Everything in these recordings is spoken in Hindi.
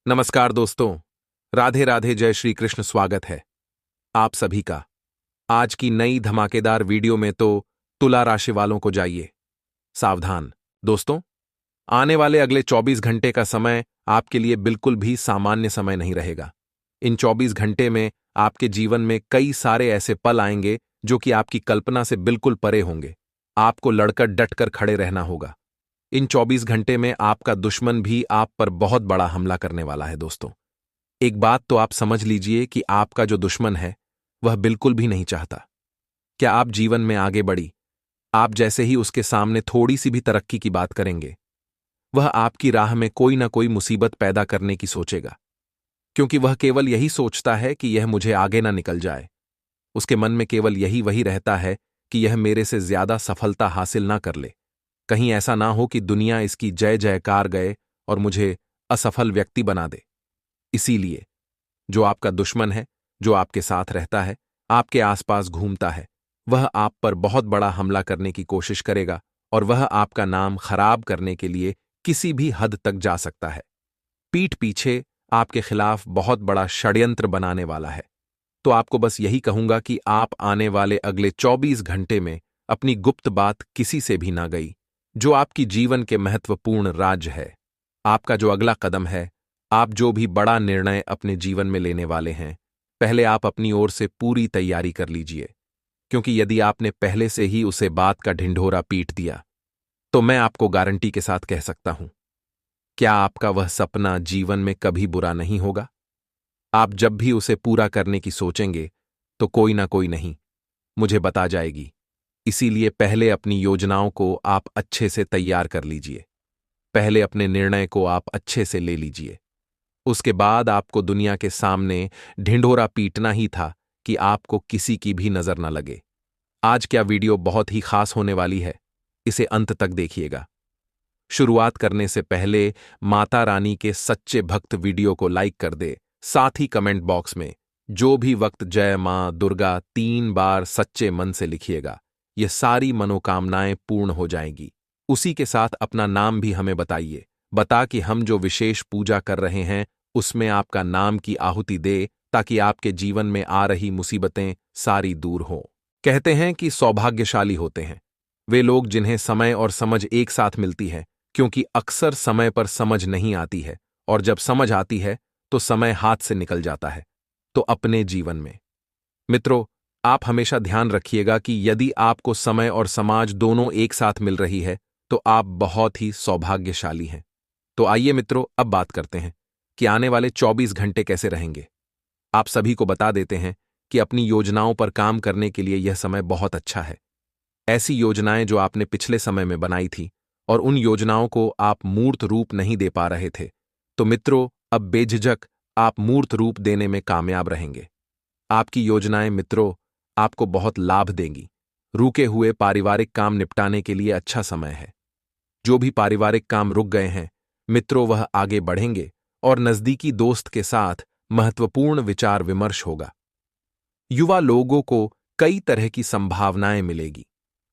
नमस्कार दोस्तों। राधे राधे, जय श्री कृष्ण। स्वागत है आप सभी का आज की नई धमाकेदार वीडियो में। तो तुला राशि वालों को जाइए सावधान दोस्तों। आने वाले अगले 24 घंटे का समय आपके लिए बिल्कुल भी सामान्य समय नहीं रहेगा। इन 24 घंटे में आपके जीवन में कई सारे ऐसे पल आएंगे जो कि आपकी कल्पना से बिल्कुल परे होंगे। आपको लड़कर डटकर खड़े रहना होगा। इन 24 घंटे में आपका दुश्मन भी आप पर बहुत बड़ा हमला करने वाला है दोस्तों। एक बात तो आप समझ लीजिए कि आपका जो दुश्मन है वह बिल्कुल भी नहीं चाहता क्या आप जीवन में आगे बढ़ी। आप जैसे ही उसके सामने थोड़ी सी भी तरक्की की बात करेंगे, वह आपकी राह में कोई ना कोई मुसीबत पैदा करने की सोचेगा, क्योंकि वह केवल यही सोचता है कि यह मुझे आगे ना निकल जाए। उसके मन में केवल यही वही रहता है कि यह मेरे से ज्यादा सफलता हासिल ना कर ले। कहीं ऐसा ना हो कि दुनिया इसकी जय जयकार गए और मुझे असफल व्यक्ति बना दे। इसीलिए जो आपका दुश्मन है, जो आपके साथ रहता है, आपके आसपास घूमता है, वह आप पर बहुत बड़ा हमला करने की कोशिश करेगा और वह आपका नाम खराब करने के लिए किसी भी हद तक जा सकता है। पीठ पीछे आपके खिलाफ बहुत बड़ा षड्यंत्र बनाने वाला है। तो आपको बस यही कहूंगा कि आप आने वाले अगले 24 घंटे में अपनी गुप्त बात किसी से भी ना गई, जो आपकी जीवन के महत्वपूर्ण राज है। आपका जो अगला कदम है, आप जो भी बड़ा निर्णय अपने जीवन में लेने वाले हैं, पहले आप अपनी ओर से पूरी तैयारी कर लीजिए, क्योंकि यदि आपने पहले से ही उसे बात का ढिंढोरा पीट दिया, तो मैं आपको गारंटी के साथ कह सकता हूं, क्या आपका वह सपना जीवन में कभी बुरा नहीं होगा। आप जब भी उसे पूरा करने की सोचेंगे, तो कोई ना कोई नहीं मुझे बता जाएगी। इसीलिए पहले अपनी योजनाओं को आप अच्छे से तैयार कर लीजिए। पहले अपने निर्णय को आप अच्छे से ले लीजिए। उसके बाद आपको दुनिया के सामने ढिंढोरा पीटना ही था कि आपको किसी की भी नजर न लगे। आज क्या वीडियो बहुत ही खास होने वाली है, इसे अंत तक देखिएगा। शुरुआत करने से पहले माता रानी के सच्चे भक्त वीडियो को लाइक कर दे, साथ ही कमेंट बॉक्स में जो भी वक्त जय मां दुर्गा 3 बार सच्चे मन से लिखिएगा। ये सारी मनोकामनाएं पूर्ण हो जाएंगी। उसी के साथ अपना नाम भी हमें बताइए, बता कि हम जो विशेष पूजा कर रहे हैं उसमें आपका नाम की आहुति दे, ताकि आपके जीवन में आ रही मुसीबतें सारी दूर हों। कहते हैं कि सौभाग्यशाली होते हैं वे लोग जिन्हें समय और समझ एक साथ मिलती है, क्योंकि अक्सर समय पर समझ नहीं आती है और जब समझ आती है तो समय हाथ से निकल जाता है। तो अपने जीवन में मित्रों, आप हमेशा ध्यान रखिएगा कि यदि आपको समय और समाज दोनों एक साथ मिल रही है तो आप बहुत ही सौभाग्यशाली हैं। तो आइए मित्रों, अब बात करते हैं कि आने वाले 24 घंटे कैसे रहेंगे। आप सभी को बता देते हैं कि अपनी योजनाओं पर काम करने के लिए यह समय बहुत अच्छा है। ऐसी योजनाएं जो आपने पिछले समय में बनाई थी और उन योजनाओं को आप मूर्त रूप नहीं दे पा रहे थे, तो मित्रों अब बेझिझक आप मूर्त रूप देने में कामयाब रहेंगे। आपकी योजनाएं मित्रों आपको बहुत लाभ देंगी। रुके हुए पारिवारिक काम निपटाने के लिए अच्छा समय है। जो भी पारिवारिक काम रुक गए हैं मित्रों, वह आगे बढ़ेंगे और नजदीकी दोस्त के साथ महत्वपूर्ण विचार विमर्श होगा। युवा लोगों को कई तरह की संभावनाएं मिलेगी।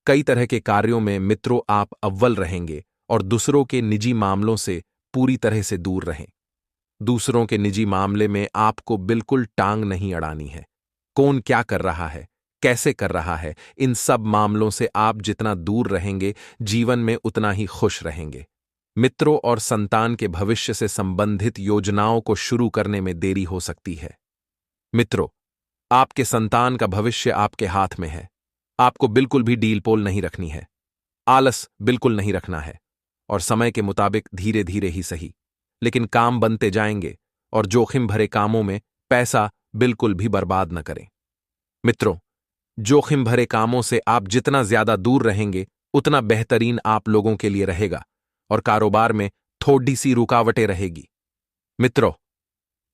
कई तरह के कार्यों में मित्रों आप अव्वल रहेंगे और दूसरों के निजी मामलों से पूरी तरह से दूर रहें। दूसरों के निजी मामले में आपको बिल्कुल टांग नहीं अड़ानी है। कौन क्या कर रहा है, कैसे कर रहा है, इन सब मामलों से आप जितना दूर रहेंगे जीवन में उतना ही खुश रहेंगे। मित्रों और संतान के भविष्य से संबंधित योजनाओं को शुरू करने में देरी हो सकती है। मित्रों, आपके संतान का भविष्य आपके हाथ में है। आपको बिल्कुल भी डील पोल नहीं रखनी है, आलस बिल्कुल नहीं रखना है और समय के मुताबिक धीरे धीरे ही सही, लेकिन काम बनते जाएंगे और जोखिम भरे कामों में पैसा बिल्कुल भी बर्बाद न करें। मित्रों, जोखिम भरे कामों से आप जितना ज्यादा दूर रहेंगे उतना बेहतरीन आप लोगों के लिए रहेगा और कारोबार में थोड़ी सी रुकावटें रहेगी। मित्रों,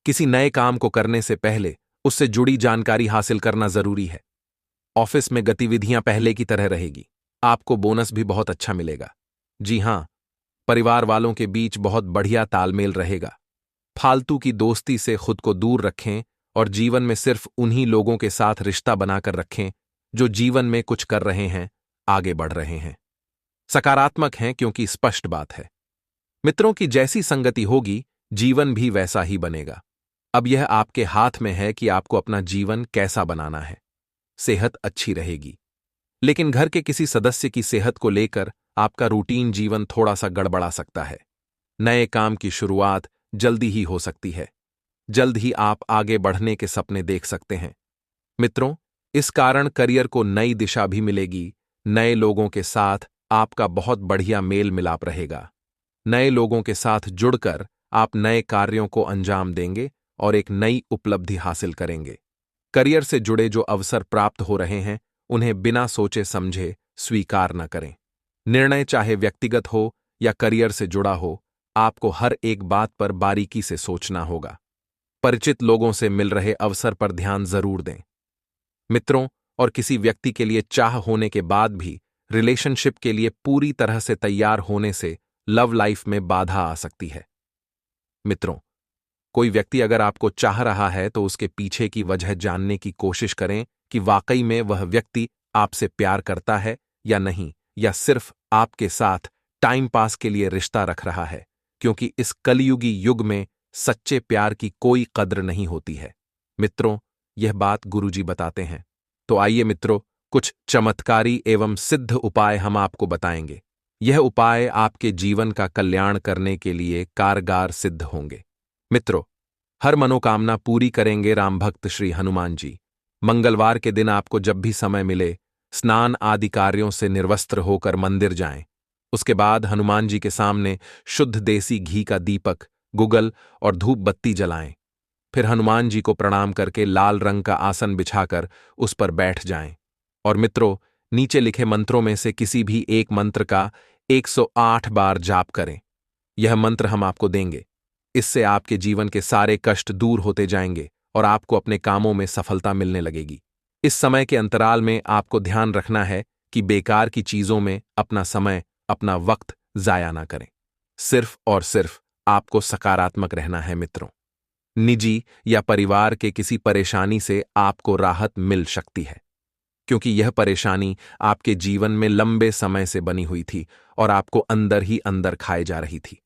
किसी नए काम को करने से पहले उससे जुड़ी जानकारी हासिल करना जरूरी है। ऑफिस में गतिविधियां पहले की तरह रहेगी। आपको बोनस भी बहुत अच्छा मिलेगा। जी हां, परिवार वालों के बीच बहुत बढ़िया तालमेल रहेगा। फालतू की दोस्ती से खुद को दूर रखें और जीवन में सिर्फ उन्हीं लोगों के साथ रिश्ता बनाकर रखें जो जीवन में कुछ कर रहे हैं, आगे बढ़ रहे हैं, सकारात्मक हैं, क्योंकि स्पष्ट बात है मित्रों की जैसी संगति होगी जीवन भी वैसा ही बनेगा। अब यह आपके हाथ में है कि आपको अपना जीवन कैसा बनाना है। सेहत अच्छी रहेगी, लेकिन घर के किसी सदस्य की सेहत को लेकर आपका रूटीन जीवन थोड़ा सा गड़बड़ा सकता है। नए काम की शुरुआत जल्दी ही हो सकती है। जल्द ही आप आगे बढ़ने के सपने देख सकते हैं। मित्रों, इस कारण करियर को नई दिशा भी मिलेगी। नए लोगों के साथ आपका बहुत बढ़िया मेल मिलाप रहेगा। नए लोगों के साथ जुड़कर आप नए कार्यों को अंजाम देंगे और एक नई उपलब्धि हासिल करेंगे। करियर से जुड़े जो अवसर प्राप्त हो रहे हैं, उन्हें बिना सोचे समझे स्वीकार न करें। निर्णय चाहे व्यक्तिगत हो या करियर से जुड़ा हो, आपको हर एक बात पर बारीकी से सोचना होगा। परिचित लोगों से मिल रहे अवसर पर ध्यान जरूर दें। मित्रों और किसी व्यक्ति के लिए चाह होने के बाद भी रिलेशनशिप के लिए पूरी तरह से तैयार होने से लव लाइफ में बाधा आ सकती है। मित्रों, कोई व्यक्ति अगर आपको चाह रहा है तो उसके पीछे की वजह जानने की कोशिश करें कि वाकई में वह व्यक्ति आपसे प्यार करता है या नहीं, या सिर्फ आपके साथ टाइम पास के लिए रिश्ता रख रहा है, क्योंकि इस कलयुगी युग में सच्चे प्यार की कोई कद्र नहीं होती है। मित्रों, यह बात गुरुजी बताते हैं। तो आइए मित्रों, कुछ चमत्कारी एवं सिद्ध उपाय हम आपको बताएंगे। यह उपाय आपके जीवन का कल्याण करने के लिए कारगर सिद्ध होंगे। मित्रों, हर मनोकामना पूरी करेंगे राम भक्त श्री हनुमान जी। मंगलवार के दिन आपको जब भी समय मिले, स्नान आदि कार्यों से निर्वस्त्र होकर मंदिर जाएं। उसके बाद हनुमान जी के सामने शुद्ध देसी घी का दीपक, गुगल और धूप बत्ती जलाएं। फिर हनुमान जी को प्रणाम करके लाल रंग का आसन बिछाकर उस पर बैठ जाएं। और मित्रों, नीचे लिखे मंत्रों में से किसी भी एक मंत्र का 108 बार जाप करें। यह मंत्र हम आपको देंगे। इससे आपके जीवन के सारे कष्ट दूर होते जाएंगे और आपको अपने कामों में सफलता मिलने लगेगी। इस समय के अंतराल में आपको ध्यान रखना है कि बेकार की चीजों में अपना समय, अपना वक्त जाया ना करें। सिर्फ और सिर्फ आपको सकारात्मक रहना है। मित्रों, निजी या परिवार के किसी परेशानी से आपको राहत मिल सकती है, क्योंकि यह परेशानी आपके जीवन में लंबे समय से बनी हुई थी और आपको अंदर ही अंदर खाए जा रही थी।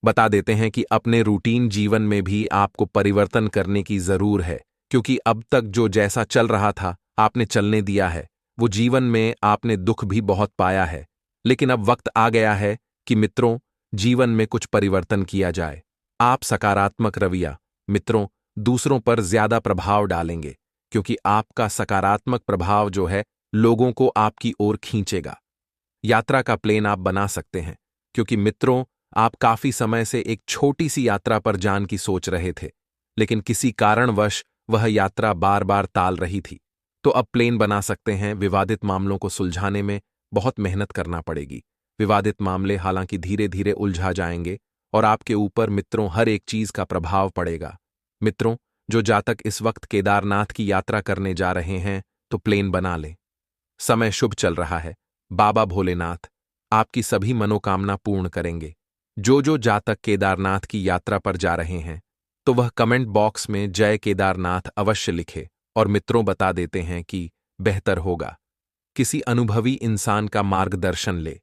बता देते हैं कि अपने रूटीन जीवन में भी आपको परिवर्तन करने की जरूर है, क्योंकि अब तक जो जैसा चल रहा था आपने चलने दिया है। वो जीवन में आपने दुख भी बहुत पाया है, लेकिन अब वक्त आ गया है कि मित्रों, जीवन में कुछ परिवर्तन किया जाए। आप सकारात्मक रवैया, मित्रों, दूसरों पर ज्यादा प्रभाव डालेंगे, क्योंकि आपका सकारात्मक प्रभाव जो है लोगों को आपकी ओर खींचेगा। यात्रा का प्लान आप बना सकते हैं, क्योंकि मित्रों, आप काफी समय से एक छोटी सी यात्रा पर जाने की सोच रहे थे, लेकिन किसी कारणवश वह यात्रा बार बार टाल रही थी। तो अब प्लान बना सकते हैं। विवादित मामलों को सुलझाने में बहुत मेहनत करना पड़ेगी। विवादित मामले हालांकि धीरे धीरे उलझा जाएंगे और आपके ऊपर मित्रों हर एक चीज का प्रभाव पड़ेगा। मित्रों, जो जातक इस वक्त केदारनाथ की यात्रा करने जा रहे हैं तो प्लान बना लें। समय शुभ चल रहा है। बाबा भोलेनाथ आपकी सभी मनोकामना पूर्ण करेंगे। जो जातक केदारनाथ की यात्रा पर जा रहे हैं तो वह कमेंट बॉक्स में जय केदारनाथ अवश्य लिखे। और मित्रों, बता देते हैं कि बेहतर होगा किसी अनुभवी इंसान का मार्गदर्शन ले।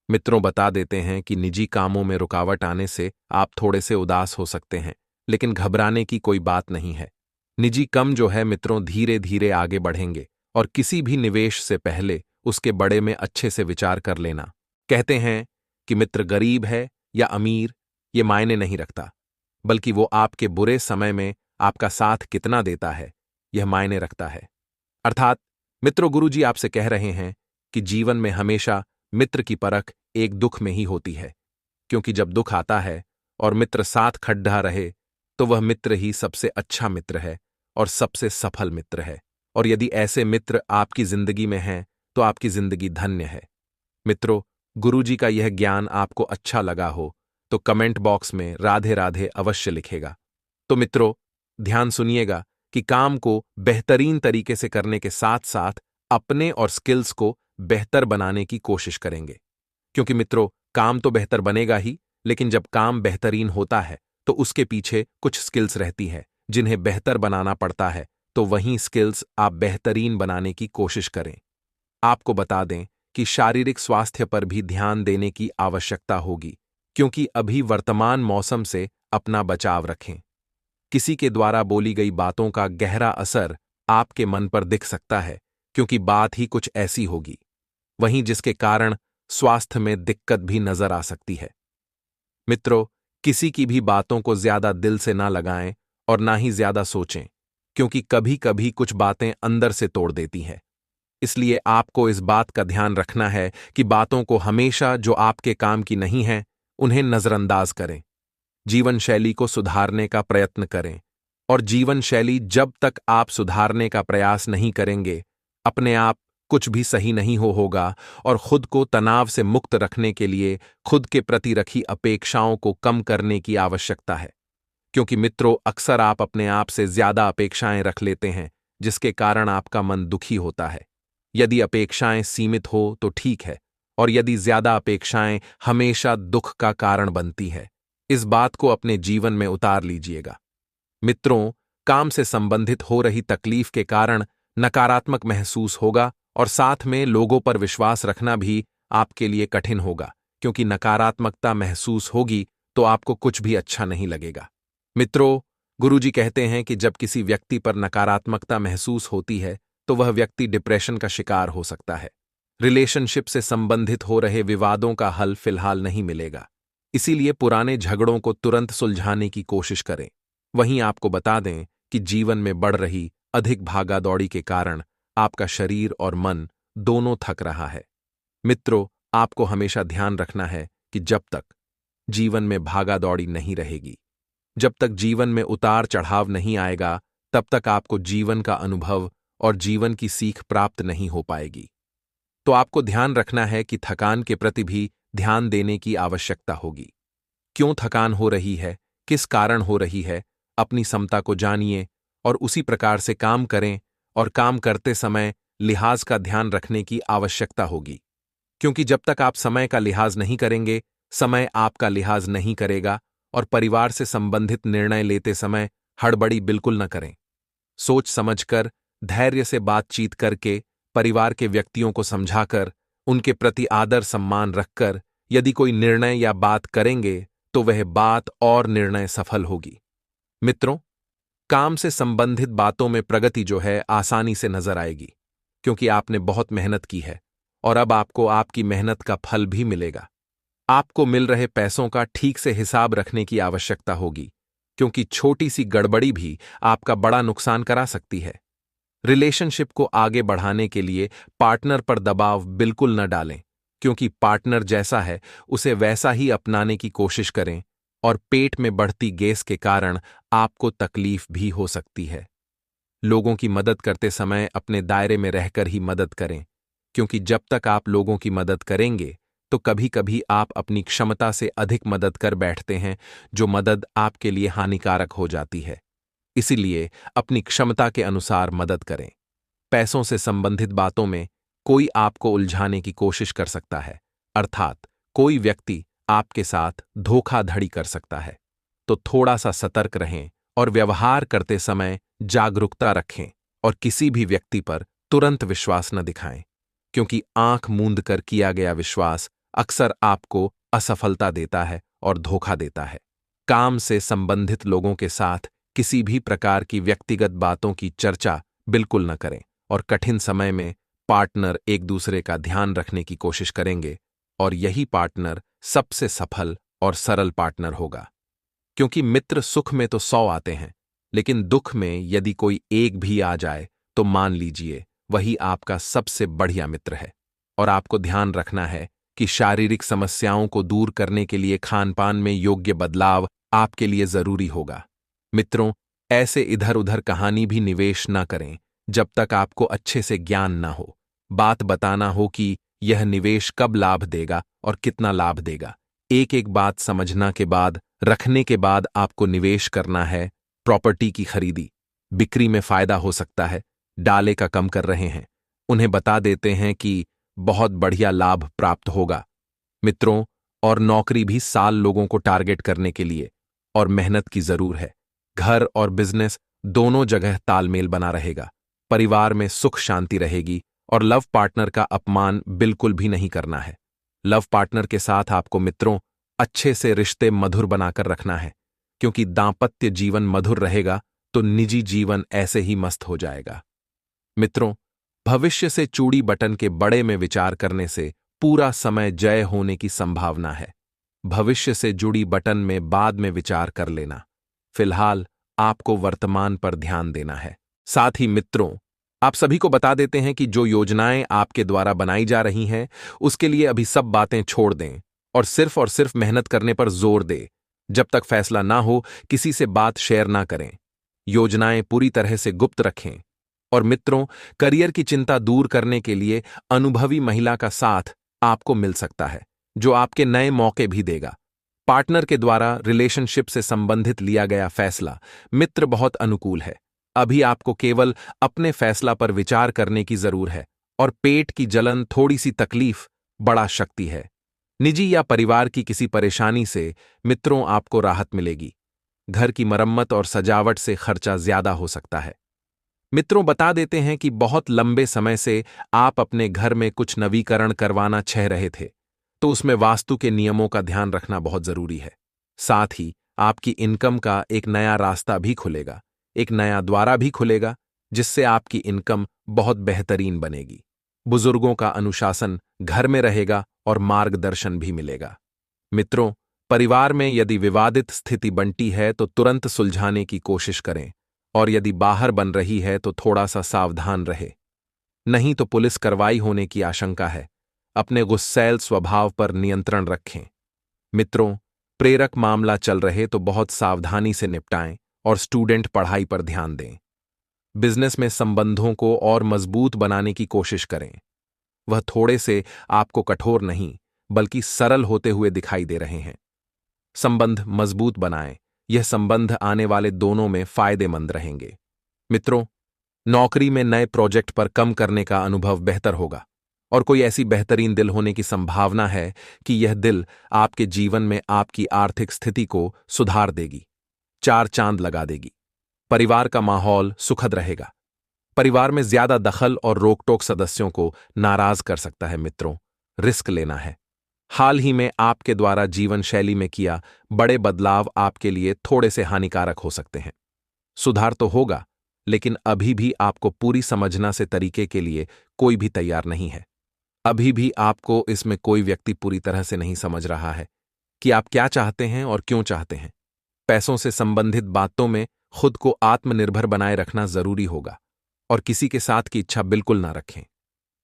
मित्रों, बता देते हैं कि निजी कामों में रुकावट आने से आप थोड़े से उदास हो सकते हैं, लेकिन घबराने की कोई बात नहीं है। निजी कम जो है मित्रों धीरे धीरे आगे बढ़ेंगे और किसी भी निवेश से पहले उसके बड़े में अच्छे से विचार कर लेना। कहते हैं कि मित्र गरीब है या अमीर ये मायने नहीं रखता, बल्कि वो आपके बुरे समय में आपका साथ कितना देता है यह मायने रखता है। अर्थात मित्रों, गुरुजी आपसे कह रहे हैं कि जीवन में हमेशा मित्र की परख एक दुख में ही होती है, क्योंकि जब दुख आता है और मित्र साथ खड़ा रहे तो वह मित्र ही सबसे अच्छा मित्र है और सबसे सफल मित्र है। और यदि ऐसे मित्र आपकी जिंदगी में हैं तो आपकी जिंदगी धन्य है। मित्रों, गुरुजी का यह ज्ञान आपको अच्छा लगा हो तो कमेंट बॉक्स में राधे राधे अवश्य लिखेगा। तो मित्रों, ध्यान सुनिएगा कि काम को बेहतरीन तरीके से करने के साथ साथ अपने और स्किल्स को बेहतर बनाने की कोशिश करेंगे, क्योंकि मित्रों काम तो बेहतर बनेगा ही, लेकिन जब काम बेहतरीन होता है तो उसके पीछे कुछ स्किल्स रहती है जिन्हें बेहतर बनाना पड़ता है। तो वहीं स्किल्स आप बेहतरीन बनाने की कोशिश करें। आपको बता दें कि शारीरिक स्वास्थ्य पर भी ध्यान देने की आवश्यकता होगी, क्योंकि अभी वर्तमान मौसम से अपना बचाव रखें। किसी के द्वारा बोली गई बातों का गहरा असर आपके मन पर दिख सकता है, क्योंकि बात ही कुछ ऐसी होगी, वहीं जिसके कारण स्वास्थ्य में दिक्कत भी नजर आ सकती है। मित्रों, किसी की भी बातों को ज्यादा दिल से ना लगाएं और ना ही ज्यादा सोचें, क्योंकि कभी कभी कुछ बातें अंदर से तोड़ देती हैं। इसलिए आपको इस बात का ध्यान रखना है कि बातों को हमेशा जो आपके काम की नहीं है, उन्हें नजरअंदाज करें। जीवन शैली को सुधारने का प्रयत्न करें, और जीवन शैली जब तक आप सुधारने का प्रयास नहीं करेंगे, अपने आप कुछ भी सही नहीं होगा। और खुद को तनाव से मुक्त रखने के लिए खुद के प्रति रखी अपेक्षाओं को कम करने की आवश्यकता है, क्योंकि मित्रों, अक्सर आप अपने आप से ज्यादा अपेक्षाएं रख लेते हैं, जिसके कारण आपका मन दुखी होता है। यदि अपेक्षाएं सीमित हो तो ठीक है, और यदि ज्यादा अपेक्षाएं हमेशा दुख का कारण बनती है। इस बात को अपने जीवन में उतार लीजिएगा। मित्रों, काम से संबंधित हो रही तकलीफ के कारण नकारात्मक महसूस होगा, और साथ में लोगों पर विश्वास रखना भी आपके लिए कठिन होगा, क्योंकि नकारात्मकता महसूस होगी तो आपको कुछ भी अच्छा नहीं लगेगा। मित्रों, गुरुजी कहते हैं कि जब किसी व्यक्ति पर नकारात्मकता महसूस होती है तो वह व्यक्ति डिप्रेशन का शिकार हो सकता है। रिलेशनशिप से संबंधित हो रहे विवादों का हल फिलहाल नहीं मिलेगा, इसीलिए पुराने झगड़ों को तुरंत सुलझाने की कोशिश करें। वहीं आपको बता दें कि जीवन में बढ़ रही अधिक भागादौड़ी के कारण आपका शरीर और मन दोनों थक रहा है। मित्रों, आपको हमेशा ध्यान रखना है कि जब तक जीवन में भागादौड़ी नहीं रहेगी, जब तक जीवन में उतार चढ़ाव नहीं आएगा, तब तक आपको जीवन का अनुभव और जीवन की सीख प्राप्त नहीं हो पाएगी। तो आपको ध्यान रखना है कि थकान के प्रति भी ध्यान देने की आवश्यकता होगी। क्यों थकान हो रही है, किस कारण हो रही है, अपनी क्षमता को जानिए और उसी प्रकार से काम करें, और काम करते समय लिहाज का ध्यान रखने की आवश्यकता होगी, क्योंकि जब तक आप समय का लिहाज नहीं करेंगे, समय आपका लिहाज नहीं करेगा। और परिवार से संबंधित निर्णय लेते समय हड़बड़ी बिल्कुल न करें। सोच समझकर, धैर्य से बातचीत करके, परिवार के व्यक्तियों को समझाकर, उनके प्रति आदर सम्मान रखकर यदि कोई निर्णय या बात करेंगे तो वह बात और निर्णय सफल होगी। मित्रों, काम से संबंधित बातों में प्रगति जो है आसानी से नजर आएगी, क्योंकि आपने बहुत मेहनत की है और अब आपको आपकी मेहनत का फल भी मिलेगा। आपको मिल रहे पैसों का ठीक से हिसाब रखने की आवश्यकता होगी, क्योंकि छोटी सी गड़बड़ी भी आपका बड़ा नुकसान करा सकती है। रिलेशनशिप को आगे बढ़ाने के लिए पार्टनर पर दबाव बिल्कुल न डालें, क्योंकि पार्टनर जैसा है उसे वैसा ही अपनाने की कोशिश करें, और पेट में बढ़ती गैस के कारण आपको तकलीफ भी हो सकती है। लोगों की मदद करते समय अपने दायरे में रहकर ही मदद करें, क्योंकि जब तक आप लोगों की मदद करेंगे तो कभी कभी आप अपनी क्षमता से अधिक मदद कर बैठते हैं, जो मदद आपके लिए हानिकारक हो जाती है। इसीलिए अपनी क्षमता के अनुसार मदद करें। पैसों से संबंधित बातों में कोई आपको उलझाने की कोशिश कर सकता है, अर्थात कोई व्यक्ति आपके साथ धोखाधड़ी कर सकता है। तो थोड़ा सा सतर्क रहें और व्यवहार करते समय जागरूकता रखें, और किसी भी व्यक्ति पर तुरंत विश्वास न दिखाएं, क्योंकि आंख मूंद कर किया गया विश्वास अक्सर आपको असफलता देता है और धोखा देता है। काम से संबंधित लोगों के साथ किसी भी प्रकार की व्यक्तिगत बातों की चर्चा बिल्कुल न करें, और कठिन समय में पार्टनर एक दूसरे का ध्यान रखने की कोशिश करेंगे, और यही पार्टनर सबसे सफल और सरल पार्टनर होगा। क्योंकि मित्र सुख में तो 100 आते हैं, लेकिन दुख में यदि कोई एक भी आ जाए तो मान लीजिए वही आपका सबसे बढ़िया मित्र है। और आपको ध्यान रखना है कि शारीरिक समस्याओं को दूर करने के लिए खानपान में योग्य बदलाव आपके लिए जरूरी होगा। मित्रों, ऐसे इधर उधर कहानी भी निवेश ना करें जब तक आपको अच्छे से ज्ञान ना हो। बात बताना हो कि यह निवेश कब लाभ देगा और कितना लाभ देगा। एक एक बात समझना के बाद, रखने के बाद आपको निवेश करना है। प्रॉपर्टी की खरीदी बिक्री में फायदा हो सकता है, डाले का कम कर रहे हैं, उन्हें बता देते हैं कि बहुत बढ़िया लाभ प्राप्त होगा। मित्रों, और नौकरी भी साल लोगों को टारगेट करने के लिए, और मेहनत की जरूर है। घर और बिजनेस दोनों जगह तालमेल बना रहेगा। परिवार में सुख शांति रहेगी, और लव पार्टनर का अपमान बिल्कुल भी नहीं करना है। लव पार्टनर के साथ आपको मित्रों अच्छे से रिश्ते मधुर बनाकर रखना है, क्योंकि दांपत्य जीवन मधुर रहेगा तो निजी जीवन ऐसे ही मस्त हो जाएगा। मित्रों, भविष्य से चूड़ी बटन के बड़े में विचार करने से पूरा समय जय होने की संभावना है। भविष्य से जुड़ी बटन में बाद में विचार कर लेना। फिलहाल आपको वर्तमान पर ध्यान देना है। साथ ही मित्रों, आप सभी को बता देते हैं कि जो योजनाएं आपके द्वारा बनाई जा रही हैं, उसके लिए अभी सब बातें छोड़ दें और सिर्फ मेहनत करने पर जोर दें। जब तक फैसला ना हो, किसी से बात शेयर ना करें। योजनाएं पूरी तरह से गुप्त रखें। और मित्रों, करियर की चिंता दूर करने के लिए अनुभवी महिला का साथ आपको मिल सकता है, जो आपके नए मौके भी देगा। पार्टनर के द्वारा रिलेशनशिप से संबंधित लिया गया फैसला मित्र बहुत अनुकूल है। अभी आपको केवल अपने फैसला पर विचार करने की जरूर है और पेट की जलन, थोड़ी सी तकलीफ बड़ा शक्ति है। निजी या परिवार की किसी परेशानी से मित्रों आपको राहत मिलेगी। घर की मरम्मत और सजावट से खर्चा ज्यादा हो सकता है। मित्रों, बता देते हैं कि बहुत लंबे समय से आप अपने घर में कुछ नवीकरण करवाना चाह रहे थे, तो उसमें वास्तु के नियमों का ध्यान रखना बहुत जरूरी है। साथ ही आपकी इनकम का एक नया रास्ता भी खुलेगा, एक नया द्वारा भी खुलेगा, जिससे आपकी इनकम बहुत बेहतरीन बनेगी। बुजुर्गों का अनुशासन घर में रहेगा और मार्गदर्शन भी मिलेगा। मित्रों, परिवार में यदि विवादित स्थिति बनती है तो तुरंत सुलझाने की कोशिश करें, और यदि बाहर बन रही है तो थोड़ा सा सावधान रहे, नहीं तो पुलिस कार्रवाई होने की आशंका है। अपने गुस्सैल स्वभाव पर नियंत्रण रखें। मित्रों, प्रेरक मामला चल रहे तो बहुत सावधानी से निपटाएं और स्टूडेंट पढ़ाई पर ध्यान दें। बिजनेस में संबंधों को और मजबूत बनाने की कोशिश करें। वह थोड़े से आपको कठोर नहीं बल्कि सरल होते हुए दिखाई दे रहे हैं। संबंध मजबूत बनाएं, यह संबंध आने वाले दोनों में फायदेमंद रहेंगे। मित्रों, नौकरी में नए प्रोजेक्ट पर कम करने का अनुभव बेहतर होगा और कोई ऐसी बेहतरीन दिल होने की संभावना है कि यह दिल आपके जीवन में आपकी आर्थिक स्थिति को सुधार देगी, चार चांद लगा देगी। परिवार का माहौल सुखद रहेगा। परिवार में ज्यादा दखल और रोकटोक सदस्यों को नाराज कर सकता है। मित्रों, रिस्क लेना है। हाल ही में आपके द्वारा जीवन शैली में किया बड़े बदलाव आपके लिए थोड़े से हानिकारक हो सकते हैं। सुधार तो होगा, लेकिन अभी भी आपको पूरी समझना से तरीके के लिए कोई भी तैयार नहीं है। अभी भी आपको इसमें कोई व्यक्ति पूरी तरह से नहीं समझ रहा है कि आप क्या चाहते हैं और क्यों चाहते हैं। पैसों से संबंधित बातों में खुद को आत्मनिर्भर बनाए रखना जरूरी होगा और किसी के साथ की इच्छा बिल्कुल ना रखें।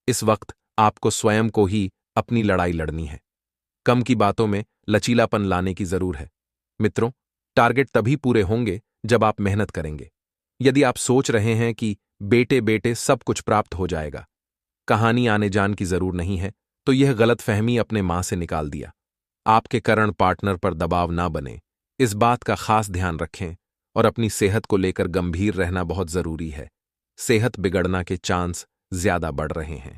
इस वक्त आपको स्वयं को ही अपनी लड़ाई लड़नी है। कम की बातों में लचीलापन लाने की जरूर है। मित्रों, टारगेट तभी पूरे होंगे जब आप मेहनत करेंगे। यदि आप सोच रहे हैं कि बेटे बेटे सब कुछ प्राप्त हो जाएगा, कहानी आने जान की जरूर नहीं है, तो यह गलतफहमी अपने मां से निकाल दिया। आपके कारण पार्टनर पर दबाव ना बने, इस बात का खास ध्यान रखें और अपनी सेहत को लेकर गंभीर रहना बहुत जरूरी है। सेहत बिगड़ना के चांस ज्यादा बढ़ रहे हैं।